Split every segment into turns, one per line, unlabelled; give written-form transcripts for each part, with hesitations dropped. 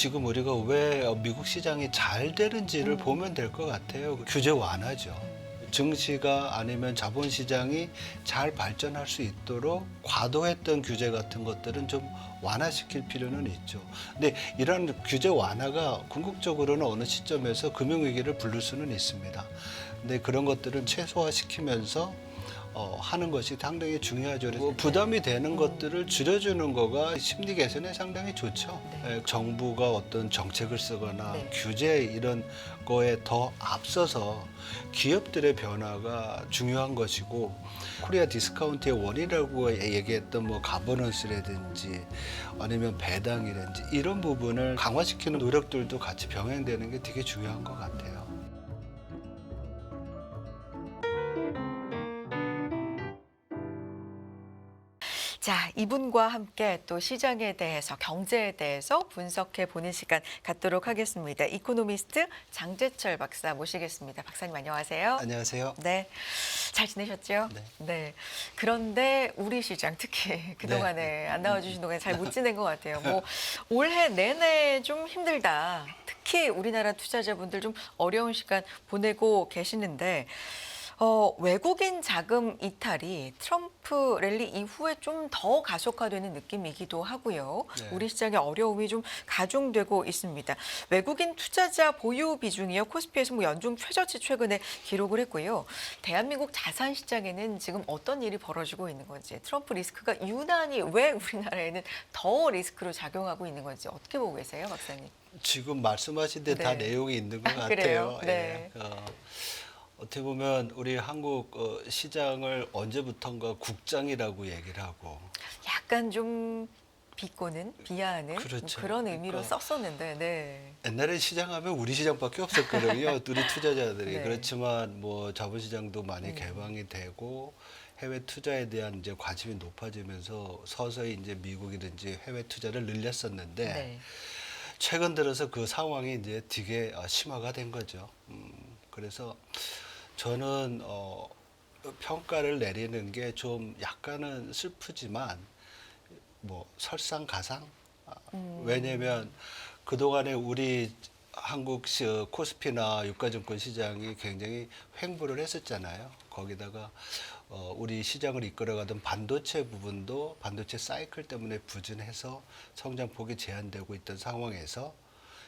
지금 우리가 왜 미국 시장이 잘 되는지를 보면 될 것 같아요. 규제 완화죠. 증시가 아니면 자본시장이 잘 발전할 수 있도록 과도했던 규제 같은 것들은 좀 완화시킬 필요는 있죠. 근데 이런 규제 완화가 궁극적으로는 어느 시점에서 금융위기를 부를 수는 있습니다. 근데 그런 것들을 최소화시키면서 하는 것이 상당히 중요하죠. 그래서 부담이 되는 것들을 줄여주는 거가 심리 개선에 상당히 좋죠.
네.
정부가 어떤 정책을 쓰거나
네.
규제 이런 거에 더 앞서서 기업들의 변화가 중요한 것이고, 코리아 디스카운트의 원이라고 얘기했던 뭐 가버넌스라든지 아니면 배당이라든지 이런 부분을 강화시키는 노력들도 같이 병행되는 게 되게 중요한 것 같아요.
자, 이분과 함께 또 시장에 대해서, 경제에 대해서 분석해 보는 시간 갖도록 하겠습니다. 이코노미스트 장재철 박사 모시겠습니다. 박사님 안녕하세요.
안녕하세요.
네, 잘 지내셨죠?
네.
그런데 우리 시장 특히 그동안에
네.
안 나와주신 동안에 잘 못 지낸 것 같아요. 뭐 올해 내내 좀 힘들다. 특히 우리나라 투자자분들 좀 어려운 시간 보내고 계시는데 외국인 자금 이탈이 트럼프 랠리 이후에 좀 더 가속화되는 느낌이기도 하고요.
네.
우리 시장의 어려움이 좀 가중되고 있습니다. 외국인 투자자 보유 비중이요. 코스피에서 뭐 연중 최저치 최근에 기록을 했고요. 대한민국 자산 시장에는 지금 어떤 일이 벌어지고 있는 건지, 트럼프 리스크가 유난히 왜 우리나라에는 더 리스크로 작용하고 있는 건지 어떻게 보고 계세요, 박사님?
지금 말씀하신 데 다
네.
내용이 있는 것 같아요.
그래요? 네.
어떻게 보면 우리 한국 시장을 언제부턴가 국장이라고 얘기를 하고,
약간 좀 비꼬는, 비하하는
그렇죠.
그런 의미로
그러니까
썼었는데, 네.
옛날에 시장하면 우리 시장밖에 없었거든요. 우리 투자자들이.
네.
그렇지만 뭐 자본시장도 많이 개방이 되고 해외 투자에 대한 이제 관심이 높아지면서 서서히 이제 미국이든지 해외 투자를 늘렸었는데,
네.
최근 들어서 그 상황이 이제 되게 심화가 된 거죠. 그래서 저는 평가를 내리는 게 좀 약간은 슬프지만 뭐 설상가상. 왜냐면 그동안에 우리 한국 코스피나 유가증권 시장이 굉장히 횡보를 했었잖아요. 거기다가 우리 시장을 이끌어가던 반도체 부분도 반도체 사이클 때문에 부진해서 성장폭이 제한되고 있던 상황에서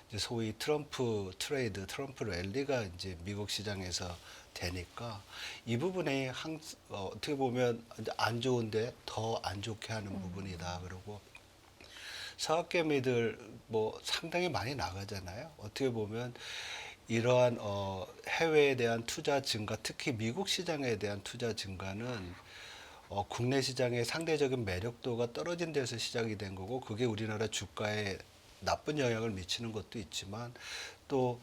이제 소위 트럼프 트레이드, 트럼프 랠리가 이제 미국 시장에서 되니까 이 부분이 어떻게 보면 안 좋은데 더 안 좋게 하는 부분이다. 그리고 서학개미들 뭐 상당히 많이 나가잖아요. 어떻게 보면 이러한 해외에 대한 투자 증가, 특히 미국 시장에 대한 투자 증가는 국내 시장의 상대적인 매력도가 떨어진 데서 시작이 된 거고, 그게 우리나라 주가에 나쁜 영향을 미치는 것도 있지만, 또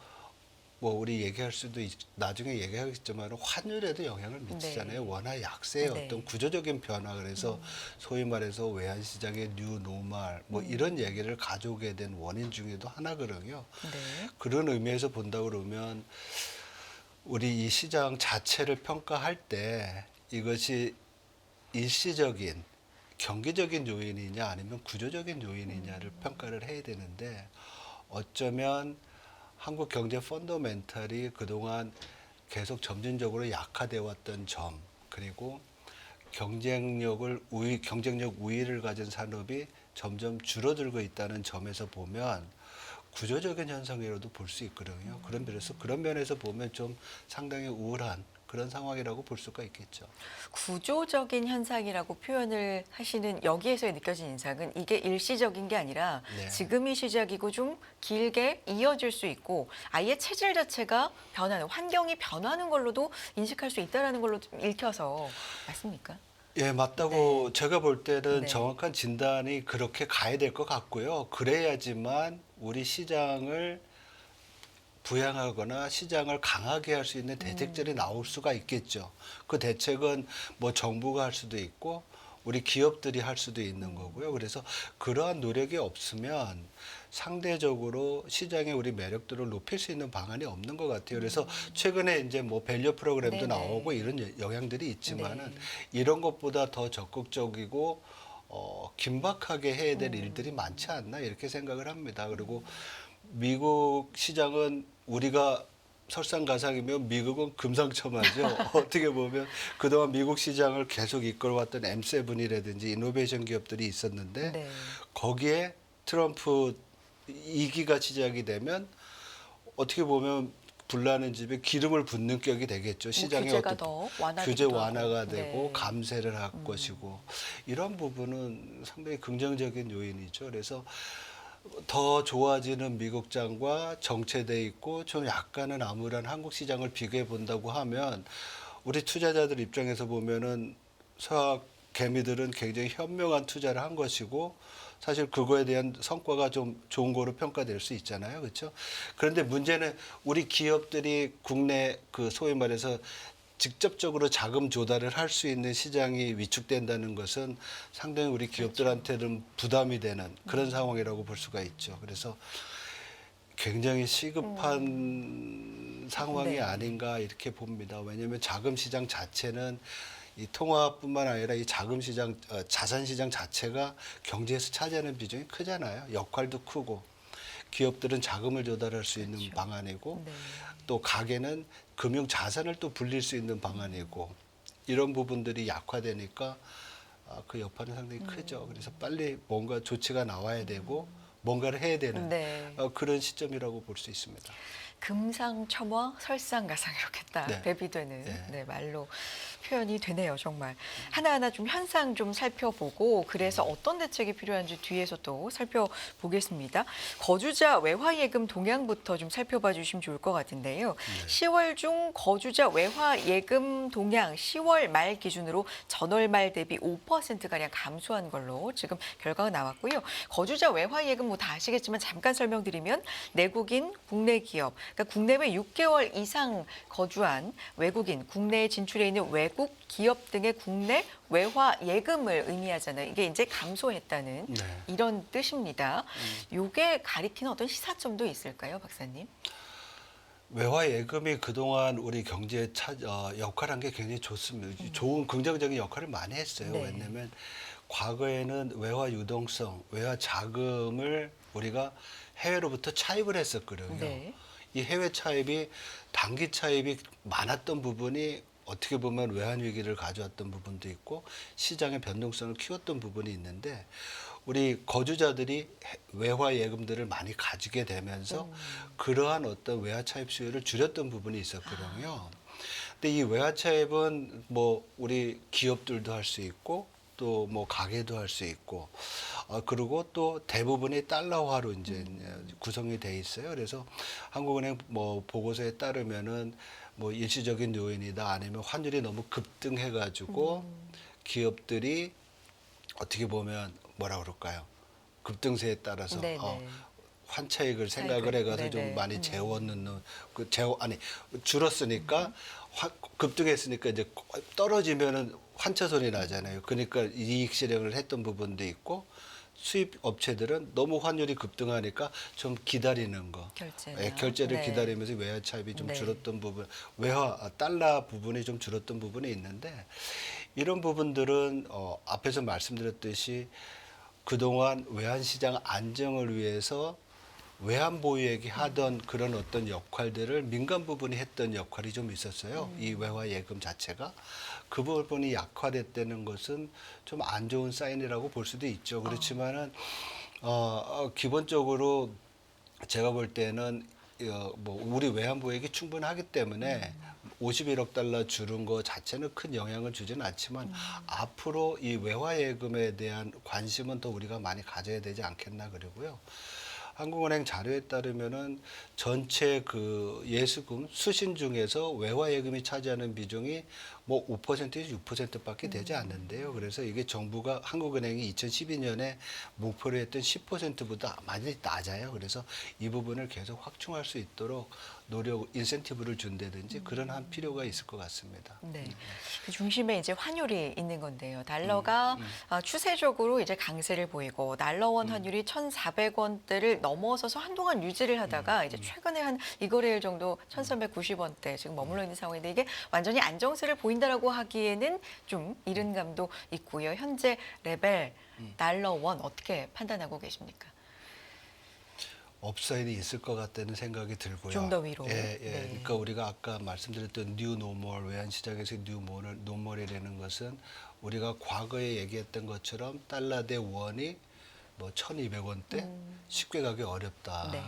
뭐 우리 얘기할 수도 나중에 얘기하겠지만 환율에도 영향을 미치잖아요.
네.
워낙 약세의
네.
어떤 구조적인 변화, 그래서 소위 말해서 외환 시장의 뉴 노멀 뭐 이런 얘기를 가져오게 된 원인 중에도 하나거든요.
네.
그런 의미에서 본다 그러면 우리 이 시장 자체를 평가할 때 이것이 일시적인 경기적인 요인이냐 아니면 구조적인 요인이냐를 평가를 해야 되는데, 어쩌면 한국 경제 펀더멘탈이 그동안 계속 점진적으로 약화되어 왔던 점, 그리고 경쟁력 우위를 가진 산업이 점점 줄어들고 있다는 점에서 보면 구조적인 현상이라도 볼 수 있거든요. 그런 면에서 보면 좀 상당히 우울한 그런 상황이라고 볼 수가 있겠죠.
구조적인 현상이라고 표현을 하시는 여기에서 느껴진 인상은 이게 일시적인 게 아니라
네.
지금이 시작이고 좀 길게 이어질 수 있고 아예 체질 자체가 변하는, 환경이 변하는 걸로도 인식할 수 있다는 걸로 좀 읽혀서 맞습니까?
예, 맞다고 제가 볼 때는
네.
정확한 진단이 그렇게 가야 될 것 같고요. 그래야지만 우리 시장을 부양하거나 시장을 강하게 할 수 있는 대책들이 나올 수가 있겠죠. 그 대책은 뭐 정부가 할 수도 있고 우리 기업들이 할 수도 있는 거고요. 그래서 그러한 노력이 없으면 상대적으로 시장의 우리 매력도를 높일 수 있는 방안이 없는 것 같아요. 그래서 최근에 이제 뭐 밸류 프로그램도
네네.
나오고 이런 영향들이 있지만은
네.
이런 것보다 더 적극적이고 긴박하게 해야 될 일들이 많지 않나 이렇게 생각을 합니다. 그리고 미국 시장은 우리가 설상가상이면 미국은 금상첨화죠. 어떻게 보면 그동안 미국 시장을 계속 이끌어왔던 M7이라든지 이노베이션 기업들이 있었는데
네.
거기에 트럼프 2기가 시작이 되면 어떻게 보면 불나는 집에 기름을 붓는 격이 되겠죠. 시장에
규제가
어떤
더 완화되기도
규제
하고.
완화가 되고
네.
감세를 할 것이고 이런 부분은 상당히 긍정적인 요인이죠. 그래서 더 좋아지는 미국장과 정체돼 있고 좀 약간은 암울한 한국 시장을 비교해 본다고 하면 우리 투자자들 입장에서 보면은 서학 개미들은 굉장히 현명한 투자를 한 것이고 사실 그거에 대한 성과가 좀 좋은 거로 평가될 수 있잖아요. 그렇죠? 그런데 문제는 우리 기업들이 국내 그 소위 말해서 직접적으로 자금 조달을 할 수 있는 시장이 위축된다는 것은 상당히 우리 기업들한테는 부담이 되는 그런 상황이라고 볼 수가 있죠. 그래서 굉장히 시급한 상황이
네.
아닌가 이렇게 봅니다. 왜냐하면 자금 시장 자체는 이 통화뿐만 아니라 이 자금 시장, 자산 시장 자체가 경제에서 차지하는 비중이 크잖아요. 역할도 크고 기업들은 자금을 조달할 수 있는
그렇죠.
방안이고
네.
또 가게는 금융 자산을 또 불릴 수 있는 방안이고 이런 부분들이 약화되니까 그 여파는 상당히 크죠. 그래서 빨리 뭔가 조치가 나와야 되고 뭔가를 해야 되는
네.
그런 시점이라고 볼 수 있습니다.
금상첨화, 설상가상 이렇게 딱
네.
대비되는
네.
네, 말로 표현이 되네요, 정말. 하나하나 좀 현상 좀 살펴보고 그래서 어떤 대책이 필요한지 뒤에서 또 살펴보겠습니다. 거주자 외화 예금 동향부터 좀 살펴봐 주시면 좋을 것 같은데요. 10월 중 거주자 외화 예금 동향 10월 말 기준으로 전월 말 대비 5%가량 감소한 걸로 지금 결과가 나왔고요. 거주자 외화 예금 뭐 다 아시겠지만 잠깐 설명드리면 내국인, 국내 기업, 그러니까 국내외 6개월 이상 거주한 외국인, 국내에 진출해 있는 외국 기업 등의 국내 외화 예금을 의미하잖아요. 이게 이제 감소했다는
네.
이런 뜻입니다. 이게 가리키는 어떤 시사점도 있을까요, 박사님?
외화 예금이 그동안 우리 경제에 역할한 게 굉장히 좋습니다. 좋은 긍정적인 역할을 많이 했어요.
네.
왜냐하면 과거에는 외화 유동성, 외화 자금을 우리가 해외로부터 차입을 했었거든요.
네.
이 해외 차입이 단기 차입이 많았던 부분이 어떻게 보면 외환 위기를 가져왔던 부분도 있고 시장의 변동성을 키웠던 부분이 있는데 우리 거주자들이 외화 예금들을 많이 가지게 되면서 그러한 어떤 외화 차입 수요를 줄였던 부분이 있었거든요. 근데 이 외화 차입은 뭐 우리 기업들도 할 수 있고 또 뭐 가게도 할 수 있고 그리고 또 대부분이 달러화로 이제 구성이 돼 있어요. 그래서 한국은행 뭐 보고서에 따르면은 뭐 일시적인 요인이다 아니면 환율이 너무 급등해 가지고 기업들이 어떻게 보면 뭐라 그럴까요? 급등세에 따라서
네네.
환차익을 생각을
차익을,
해가지고
네네.
좀 많이 재워넣는 아니 줄었으니까 급등했으니까 이제 떨어지면은 환차손이 나잖아요. 그러니까 이익 실행을 했던 부분도 있고 수입 업체들은 너무 환율이 급등하니까 좀 기다리는 거,
결제나.
결제를
네.
기다리면서 외화 차입이 좀
네.
줄었던 부분, 달러 부분이 좀 줄었던 부분이 있는데 이런 부분들은 앞에서 말씀드렸듯이 그동안 외환시장 안정을 위해서 외환 보유액이 하던 그런 어떤 역할들을 민간 부분이 했던 역할이 좀 있었어요. 이 외화 예금 자체가. 그 부분이 약화됐다는 것은 좀 안 좋은 사인이라고 볼 수도 있죠. 그렇지만은 기본적으로 제가 볼 때는 뭐 우리 외환 보유액이 충분하기 때문에 51억 달러 줄은 거 자체는 큰 영향을 주지는 않지만 앞으로 이 외화 예금에 대한 관심은 더 우리가 많이 가져야 되지 않겠나 그러고요. 한국은행 자료에 따르면은 전체 그 예수금 수신 중에서 외화 예금이 차지하는 비중이 뭐 5%에서 6%밖에 되지 않는데요. 그래서 이게 정부가 한국은행이 2012년에 목표로 했던 10%보다 많이 낮아요. 그래서 이 부분을 계속 확충할 수 있도록 인센티브를 준다든지 그런 한 필요가 있을 것 같습니다.
네. 그 중심에 이제 환율이 있는 건데요. 달러가 추세적으로 이제 강세를 보이고 달러원 환율이 1,400원대를 넘어서서 한동안 유지를 하다가 이제 최근에 한 이거래일 정도 1,390원대 지금 머물러 있는 상황인데 이게 완전히 안정세를 보인다라고 하기에는 좀 이른 감도 있고요. 현재 레벨 달러원 어떻게 판단하고 계십니까?
업사이드 있을 것 같다는 생각이 들고요.
좀 더 위로.
예, 예.
네.
그러니까 우리가 아까 말씀드렸던 뉴 노멀, 외환시장에서 뉴 노멀이라는 것은 우리가 과거에 얘기했던 것처럼 달러 대 원이 뭐 1,200원대 쉽게 가기 어렵다.
네.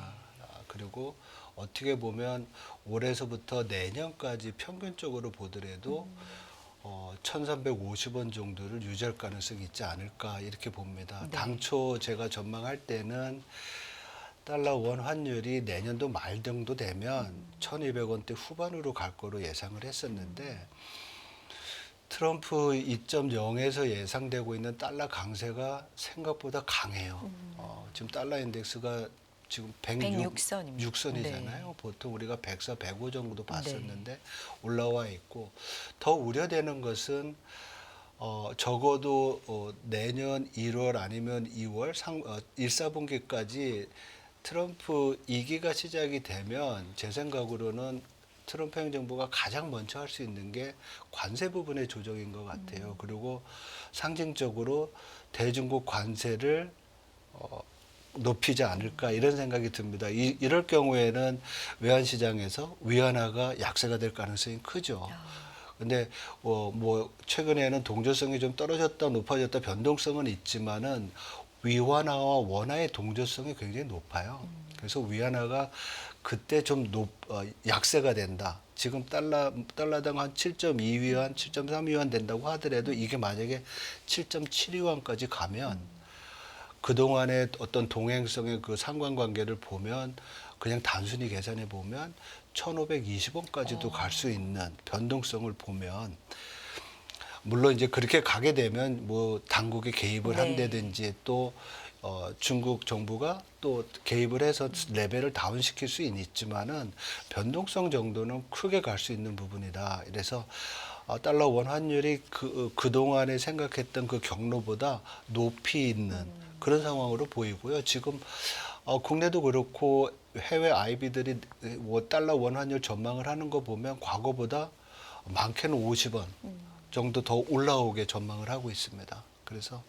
그리고 어떻게 보면 올해서부터 내년까지 평균적으로 보더라도 1,350원 정도를 유지할 가능성이 있지 않을까 이렇게 봅니다.
네.
당초 제가 전망할 때는 달러 원 환율이 내년도 말 정도 되면 1,200원대 후반으로 갈 거로 예상을 했었는데 트럼프 2.0에서 예상되고 있는 달러 강세가 생각보다 강해요. 지금 달러 인덱스가 지금
106선입니다.
106선이잖아요. 보통 우리가 104, 105 정도 봤었는데 올라와 있고 더 우려되는 것은 적어도 내년 1월 아니면 2월 1, 4분기까지 트럼프 2기가 시작이 되면 제 생각으로는 트럼프 행정부가 가장 먼저 할 수 있는 게 관세 부분의 조정인 것 같아요. 그리고 상징적으로 대중국 관세를 높이지 않을까 이런 생각이 듭니다. 이럴 경우에는 외환시장에서 위안화가 약세가 될 가능성이 크죠. 근데 뭐 최근에는 동조성이 좀 떨어졌다 높아졌다 변동성은 있지만은 위안화와 원화의 동조성이 굉장히 높아요. 그래서 위안화가 그때 좀 약세가 된다. 지금 달러당 한 7.2위안, 7.3위안 된다고 하더라도 이게 만약에 7.7위안까지 가면 그동안의 어떤 동행성의 그 상관관계를 보면 그냥 단순히 계산해 보면 1,520원까지도 갈 수 있는 변동성을 보면 물론 이제 그렇게 가게 되면 뭐 당국이 개입을
네.
한다든지 또 중국 정부가 또 개입을 해서 레벨을 다운시킬 수 있지만은 변동성 정도는 크게 갈 수 있는 부분이다. 그래서 달러 원 환율이 그동안에 생각했던 그 경로보다 높이 있는 그런 상황으로 보이고요. 지금 국내도 그렇고 해외 IB들이 뭐 달러 원 환율 전망을 하는 거 보면 과거보다 많게는 50원 정도 더 올라오게 전망을 하고 있습니다. 그래서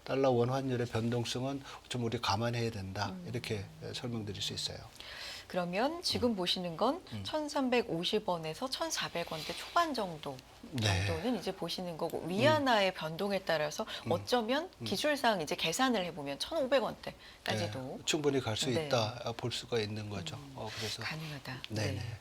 달러 원 환율의 변동성은 좀 우리 감안해야 된다. 이렇게 설명드릴 수 있어요.
그러면 지금 보시는 건 1,350원에서 1,400원대 초반 정도
네.
정도는 이제 보시는 거고 위안화의 변동에 따라서 어쩌면 기술상 이제 계산을 해보면 1,500원대까지도
네, 충분히 갈 수
네.
있다 볼 수가 있는 거죠. 그래서
가능하다.
네네.
네.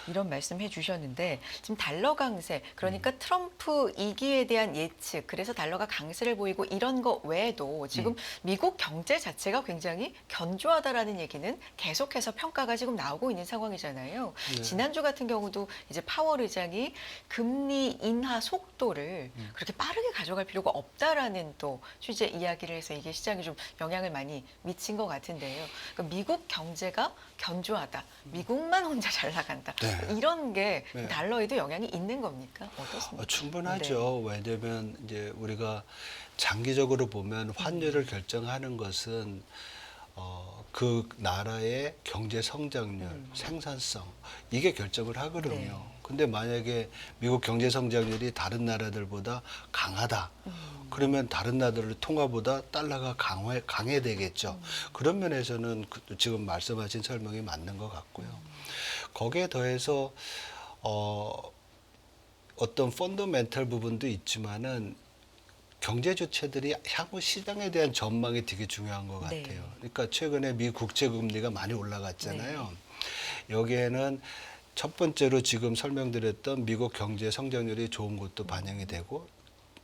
이런 말씀해 주셨는데 지금 달러 강세 그러니까 트럼프 2기에 대한 예측 그래서 달러가 강세를 보이고 이런 거 외에도 지금 미국 경제 자체가 굉장히 견조하다라는 얘기는 계속해서 평가가 지금 나오고 있는 상황이잖아요.
네.
지난주 같은 경우도 이제 파월 의장이 금리 인하 속도를 그렇게 빠르게 가져갈 필요가 없다라는 또 취재 이야기를 해서 이게 시장에 좀 영향을 많이 미친 것 같은데요. 그러니까 미국 경제가 견조하다. 미국만 혼자 잘 나간다.
네.
이런 게
네.
달러에도 영향이 있는 겁니까? 어떻습니까?
충분하죠. 왜냐하면 이제 우리가 장기적으로 보면 환율을 결정하는 것은 그 나라의 경제 성장률, 생산성 이게 결정을 하거든요.
네.
근데 만약에 미국 경제 성장률이 다른 나라들보다 강하다. 그러면 다른 나라들 통화보다 달러가 강해되겠죠. 그런 면에서는 지금 말씀하신 설명이 맞는 것 같고요. 거기에 더해서 어떤 펀더멘털 부분도 있지만은 경제 주체들이 향후 시장에 대한 전망이 되게 중요한 것
네.
같아요. 그러니까 최근에 미 국채 금리가 많이 올라갔잖아요. 여기에는 첫 번째로 지금 설명드렸던 미국 경제 성장률이 좋은 것도 반영이 되고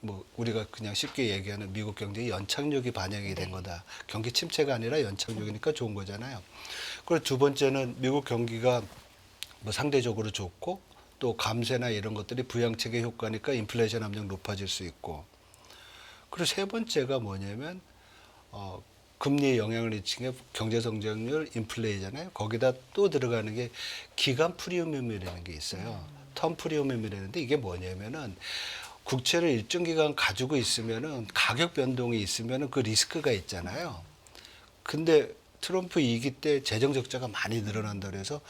뭐 우리가 그냥 쉽게 얘기하는 미국 경제의 연착륙이 반영이 된 거다. 경기 침체가 아니라 연착륙이니까 좋은 거잖아요. 그리고 두 번째는 미국 경기가 뭐 상대적으로 좋고 또 감세나 이런 것들이 부양책의 효과니까 인플레이션 압력 높아질 수 있고 그리고 세 번째가 뭐냐면 금리에 영향을 미치는 게 경제 성장률, 인플레이잖아요. 거기다 또 들어가는 게 기간 프리미엄이라는 게 있어요. 텀 프리미엄이라는데 이게 뭐냐면은 국채를 일정 기간 가지고 있으면은 가격 변동이 있으면은 그 리스크가 있잖아요. 근데 트럼프 2기 때 재정 적자가 많이 늘어난다 그래서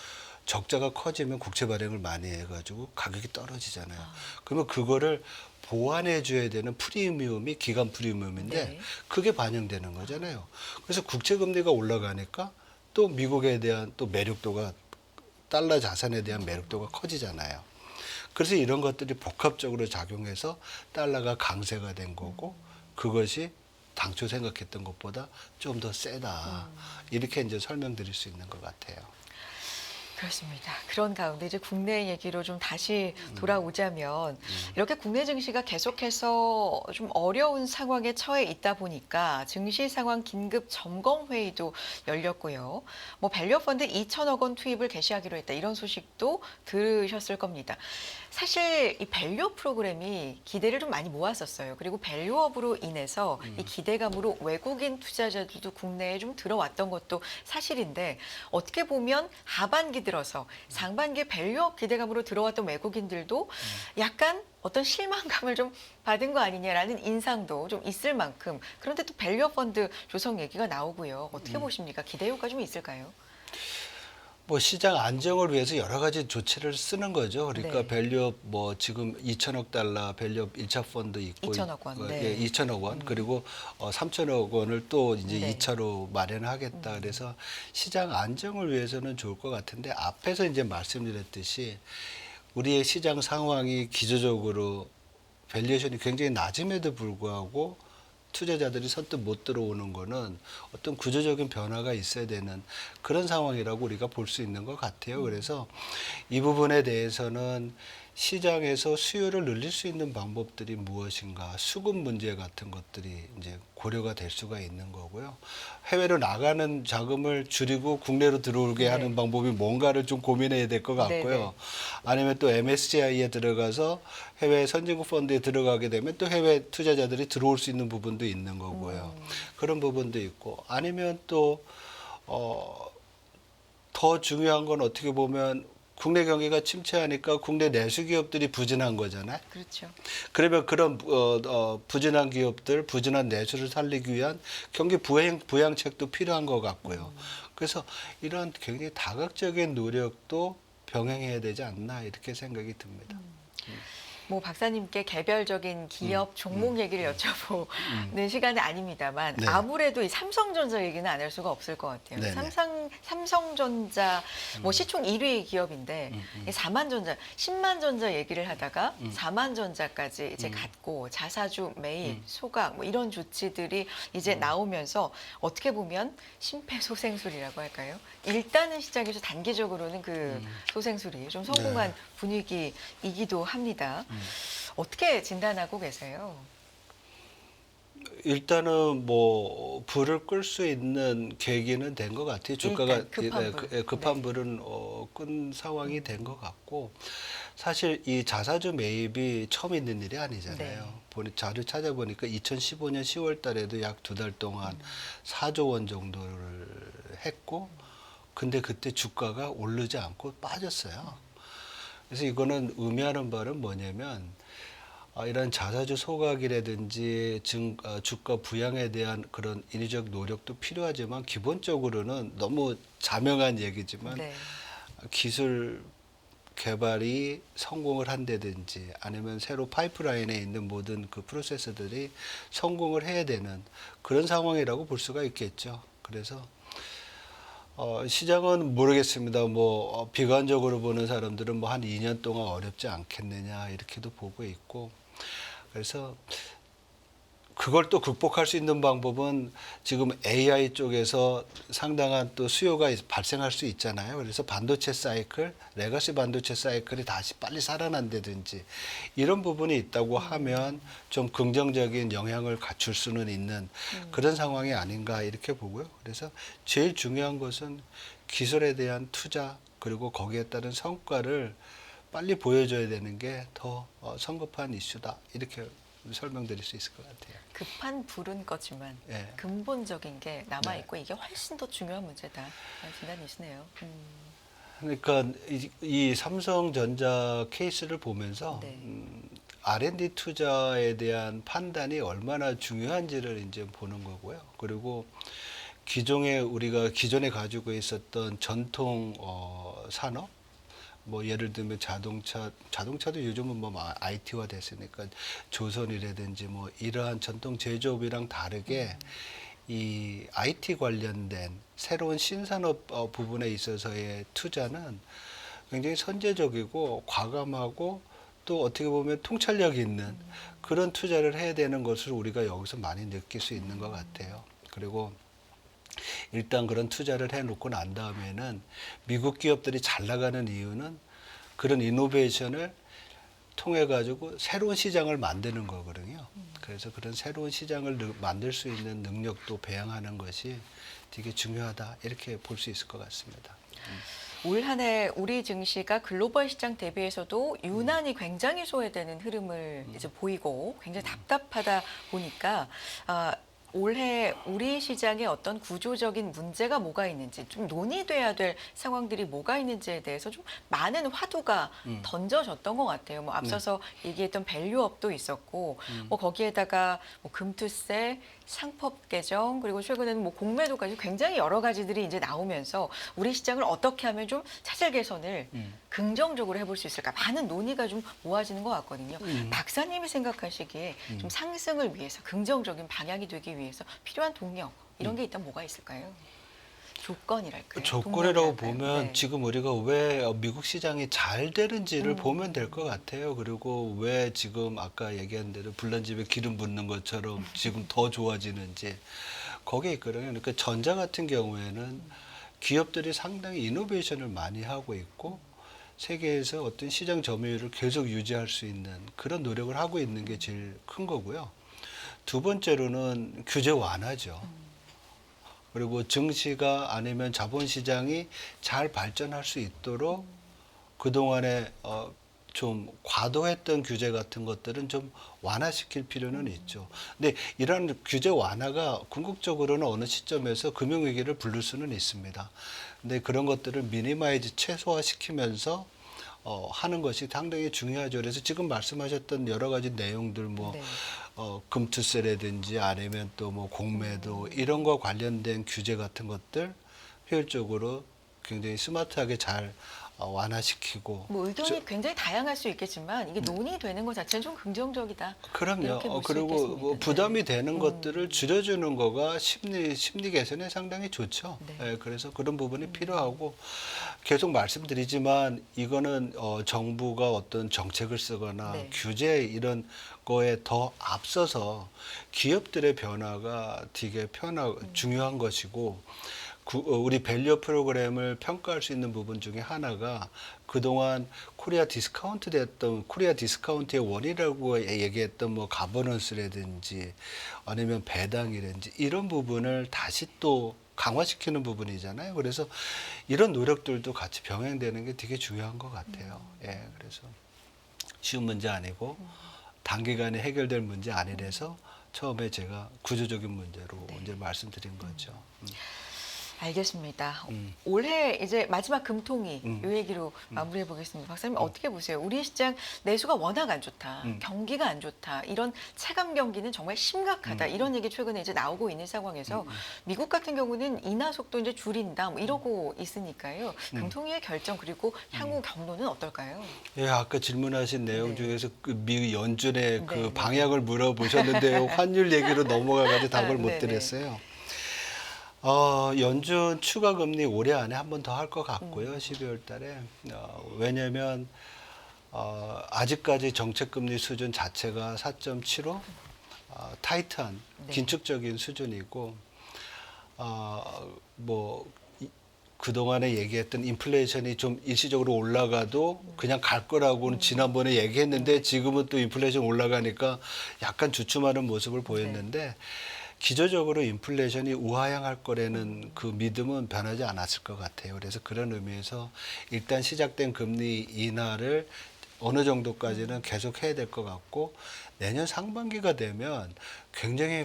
적자가 커지면 국채 발행을 많이 해가지고 가격이 떨어지잖아요. 그러면 그거를 보완해 줘야 되는 프리미엄이 기간 프리미엄인데
네.
그게 반영되는 거잖아요. 그래서 국채 금리가 올라가니까 또 미국에 대한 또 매력도가 달러 자산에 대한 매력도가 커지잖아요. 그래서 이런 것들이 복합적으로 작용해서 달러가 강세가 된 거고 그것이 당초 생각했던 것보다 좀 더 세다. 이렇게 이제 설명드릴 수 있는 것 같아요.
그렇습니다. 그런 가운데 이제 국내 얘기로 좀 다시 돌아오자면 이렇게 국내 증시가 계속해서 좀 어려운 상황에 처해 있다 보니까 증시 상황 긴급 점검 회의도 열렸고요. 뭐 밸류 펀드 2천억 원 투입을 개시하기로 했다. 이런 소식도 들으셨을 겁니다. 사실 이 밸류 프로그램이 기대를 좀 많이 모았었어요. 그리고 밸류업으로 인해서 이 기대감으로 외국인 투자자들도 국내에 좀 들어왔던 것도 사실인데 어떻게 보면 하반기 들어서 상반기에 밸류업 기대감으로 들어왔던 외국인들도 약간 어떤 실망감을 좀 받은 거 아니냐라는 인상도 좀 있을 만큼 그런데 또 밸류업 펀드 조성 얘기가 나오고요. 어떻게 보십니까? 기대 효과 좀 있을까요?
뭐 시장 안정을 위해서 여러 가지 조치를 쓰는 거죠. 그러니까
네.
밸류업 뭐 지금 2천억 달러 밸류업 1차 펀드 있고
2천억 원. 네.
예, 2천억 원 그리고 3천억 원을 또 이제
네.
2차로 마련하겠다. 그래서 시장 안정을 위해서는 좋을 것 같은데 앞에서 이제 말씀드렸듯이 우리의 시장 상황이 기저적으로 밸류에이션이 굉장히 낮음에도 불구하고 투자자들이 선뜻 못 들어오는 거는 어떤 구조적인 변화가 있어야 되는 그런 상황이라고 우리가 볼 수 있는 것 같아요. 그래서 이 부분에 대해서는 시장에서 수요를 늘릴 수 있는 방법들이 무엇인가, 수급 문제 같은 것들이 이제 고려가 될 수가 있는 거고요. 해외로 나가는 자금을 줄이고 국내로 들어오게
네.
하는 방법이 뭔가를 좀 고민해야 될 것 같고요.
네네.
아니면 또 MSCI에 들어가서 해외 선진국 펀드에 들어가게 되면 또 해외 투자자들이 들어올 수 있는 부분도 있는 거고요. 그런 부분도 있고 아니면 또 더 중요한 건 어떻게 보면 국내 경기가 침체하니까 국내 내수 기업들이 부진한 거잖아요.
그렇죠.
그러면 그런 부진한 기업들, 부진한 내수를 살리기 위한 경기 부양책도 필요한 것 같고요. 그래서 이런 굉장히 다각적인 노력도 병행해야 되지 않나 이렇게 생각이 듭니다.
뭐 박사님께 개별적인 기업 종목 얘기를 여쭤보는 시간은 아닙니다만
네.
아무래도 이 삼성전자 얘기는 안 할 수가 없을 것 같아요.
네네.
삼성전자 뭐 시총 1위 기업인데 이 4만전자, 10만전자 얘기를 하다가 4만전자까지 이제 갔고 자사주 매입, 소각 뭐 이런 조치들이 이제 나오면서 어떻게 보면 심폐소생술이라고 할까요? 일단은 시장에서 단기적으로는 그 소생술이 좀 성공한 분위기이기도 합니다. 어떻게 진단하고 계세요?
일단은 뭐 불을 끌 수 있는 계기는 된 것 같아요. 주가가
일단 급한 불.
급한
네.
불은 끈 상황이 된 것 같고 사실 이 자사주 매입이 처음 있는 일이 아니잖아요.
네.
자료 찾아보니까 2015년 10월 달에도 약 2달 동안 4조 원 정도를 했고 근데 그때 주가가 오르지 않고 빠졌어요. 그래서 이거는 의미하는 바는 뭐냐면 이런 자사주 소각이라든지 주가 부양에 대한 그런 인위적 노력도 필요하지만 기본적으로는 너무 자명한 얘기지만
네.
기술 개발이 성공을 한다든지 아니면 새로 파이프라인에 있는 모든 그 프로세서들이 성공을 해야 되는 그런 상황이라고 볼 수가 있겠죠. 그래서 시장은 모르겠습니다. 뭐 비관적으로 보는 사람들은 뭐 한 2년 동안 어렵지 않겠느냐 이렇게도 보고 있고 그래서 그걸 또 극복할 수 있는 방법은 지금 AI 쪽에서 상당한 또 수요가 발생할 수 있잖아요. 그래서 반도체 사이클, 레거시 반도체 사이클이 다시 빨리 살아난다든지 이런 부분이 있다고 하면 좀 긍정적인 영향을 갖출 수는 있는 그런 상황이 아닌가 이렇게 보고요. 그래서 제일 중요한 것은 기술에 대한 투자 그리고 거기에 따른 성과를 빨리 보여줘야 되는 게 더 성급한 이슈다. 이렇게 설명드릴 수 있을 것 같아요.
급한 불은 꺼지만
예.
근본적인 게 남아있고 이게 훨씬 더 중요한 문제다. 라는 진단이시네요.
그러니까 이 삼성전자 케이스를 보면서
네.
R&D 투자에 대한 판단이 얼마나 중요한지를 이제 보는 거고요. 그리고 우리가 기존에 가지고 있었던 전통 산업 뭐 예를 들면 자동차도 요즘은 뭐 IT화 됐으니까 조선이라든지 뭐 이러한 전통 제조업이랑 다르게 이 IT 관련된 새로운 신산업 부분에 있어서의 투자는 굉장히 선제적이고 과감하고 또 어떻게 보면 통찰력 있는 그런 투자를 해야 되는 것을 우리가 여기서 많이 느낄 수 있는 것 같아요. 그리고 일단 그런 투자를 해놓고 난 다음에는 미국 기업들이 잘 나가는 이유는 그런 이노베이션을 통해 가지고 새로운 시장을 만드는 거거든요. 그래서 그런 새로운 시장을 만들 수 있는 능력도 배양하는 것이 되게 중요하다 이렇게 볼 수 있을 것 같습니다.
올 한 해 우리 증시가 글로벌 시장 대비해서도 유난히 굉장히 소외되는 흐름을 이제 보이고 굉장히 답답하다 보니까 올해 우리 시장에 어떤 구조적인 문제가 뭐가 있는지 좀 논의돼야 될 상황들이 뭐가 있는지에 대해서 좀 많은 화두가 던져졌던 것 같아요. 뭐 앞서서 얘기했던 밸류업도 있었고, 뭐 거기에다가 뭐 금투세, 상법 개정 그리고 최근에는 뭐 공매도까지 굉장히 여러 가지들이 이제 나오면서 우리 시장을 어떻게 하면 좀 차질 개선을 긍정적으로 해볼 수 있을까 많은 논의가 좀 모아지는 것 같거든요. 박사님이 생각하시기에 좀 상승을 위해서 긍정적인 방향이 되기 위해서 필요한 동력 이런 게 일단 뭐가 있을까요? 조건이랄까요?
조건이라고
동력이랄까요?
보면
네.
지금 우리가 왜 미국 시장이 잘 되는지를 보면 될 것 같아요. 그리고 왜 지금 아까 얘기한 대로 불난 집에 기름 붓는 것처럼 지금 더 좋아지는지 거기에 있거든요. 그러니까 전자 같은 경우에는 기업들이 상당히 이노베이션을 많이 하고 있고 세계에서 어떤 시장 점유율을 계속 유지할 수 있는 그런 노력을 하고 있는 게 제일 큰 거고요. 두 번째로는 규제 완화죠. 그리고 증시가 아니면 자본시장이 잘 발전할 수 있도록 그동안에 좀 과도했던 규제 같은 것들은 좀 완화시킬 필요는 있죠. 근데 이런 규제 완화가 궁극적으로는 어느 시점에서 금융위기를 부를 수는 있습니다. 근데 그런 것들을 미니마이즈 최소화시키면서 하는 것이 상당히 중요하죠. 그래서 지금 말씀하셨던 여러 가지 내용들 뭐
네.
금투세라든지 아니면 또 뭐 공매도 이런 거 관련된 규제 같은 것들 효율적으로 굉장히 스마트하게 잘 완화시키고
뭐 의견이 굉장히 다양할 수 있겠지만 이게 논의되는 것 자체는 좀 긍정적이다.
그럼요.
이렇게 볼수
그리고
있겠습니다.
뭐 부담이
네.
되는 것들을 줄여주는 거가 심리 개선에 상당히 좋죠.
네.
예, 그래서 그런 부분이 필요하고 계속 말씀드리지만 이거는 정부가 어떤 정책을 쓰거나
네.
규제 이런 거에 더 앞서서 기업들의 변화가 되게 중요한 것이고 우리 밸류 프로그램을 평가할 수 있는 부분 중에 하나가 그동안 코리아 디스카운트의 원이라고 얘기했던 뭐 가버넌스라든지 아니면 배당이라든지 이런 부분을 다시 또 강화시키는 부분이잖아요. 그래서 이런 노력들도 같이 병행되는 게 되게 중요한 것 같아요. 예, 그래서 쉬운 문제 아니고 단기간에 해결될 문제 아니라서 처음에 제가 구조적인 문제로 이제 말씀드린 거죠.
알겠습니다.
음.
올해 이제 마지막 금통위 이 얘기로 마무리해 보겠습니다. 박사님 어떻게 보세요? 우리 시장 내수가 워낙 안 좋다, 경기가 안 좋다, 이런 체감 경기는 정말 심각하다 이런 얘기 최근에 이제 나오고 있는 상황에서 미국 같은 경우는 인하 속도 이제 줄인다 뭐 이러고 있으니까요. 금통위의 결정 그리고 향후 경로는 어떨까요?
예, 아까 질문하신 내용
네.
중에서 그 미 연준의
네,
그
네.
방향을 물어보셨는데요. 환율 얘기로 넘어가가지고 답을 못
네네.
드렸어요. 연준 추가 금리 올해 안에 한 번 더 할 것 같고요. 12월 달에. 왜냐면 아직까지 정책 금리 수준 자체가 4.75 타이트한
네.
긴축적인 수준이고 뭐 그동안에 얘기했던 인플레이션이 좀 일시적으로 올라가도 그냥 갈 거라고는 지난번에 얘기했는데 지금은 또 인플레이션 올라가니까 약간 주춤하는 모습을 보였는데 기저적으로 인플레이션이 우하향할 거라는 그 믿음은 변하지 않았을 것 같아요. 그래서 그런 의미에서 일단 시작된 금리 인하를 어느 정도까지는 계속 해야 될 것 같고 내년 상반기가 되면 굉장히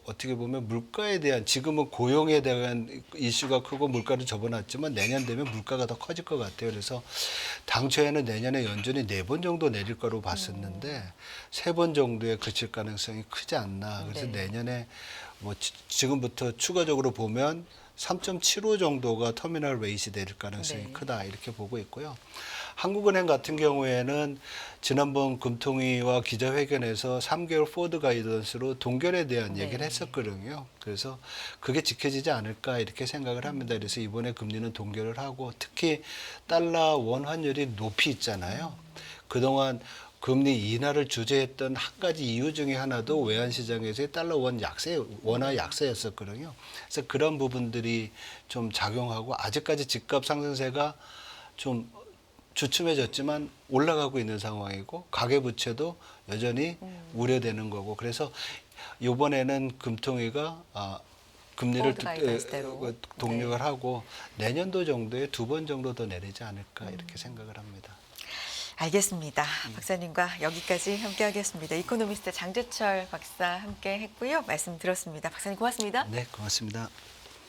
어떻게 보면 물가에 대한 지금은 고용에 대한 이슈가 크고 물가를 접어놨지만 내년 되면 물가가 더 커질 것 같아요. 그래서 당초에는 내년에 연준이 4번 정도 내릴 거로 봤었는데 3번 정도에 그칠 가능성이 크지 않나. 그래서
네.
내년에 뭐 지금부터 추가적으로 보면 3.75 정도가 터미널 레이시 될 가능성이
네.
크다 이렇게 보고 있고요. 한국은행 같은 경우에는 지난번 금통위와 기자회견에서 3개월 포드 가이던스로 동결에 대한
네.
얘기를 했었거든요. 그래서 그게 지켜지지 않을까 이렇게 생각을 합니다. 그래서 이번에 금리는 동결을 하고 특히 달러 원 환율이 높이 있잖아요. 그동안 금리 인하를 주재했던 한 가지 이유 중에 하나도 외환시장에서의 달러 원 약세, 원화 약세였었거든요. 그래서 그런 부분들이 좀 작용하고 아직까지 집값 상승세가 좀 주춤해졌지만 올라가고 있는 상황이고 가계부채도 여전히 우려되는 거고 그래서 이번에는 금통위가 금리를
포워드 가이던스대로.
동력을
네.
하고 내년도 정도에 2번 정도 더 내리지 않을까 이렇게 생각을 합니다.
알겠습니다. 박사님과 여기까지 함께하겠습니다. 이코노미스트 장재철 박사 함께했고요. 말씀 들었습니다. 박사님 고맙습니다.
네, 고맙습니다.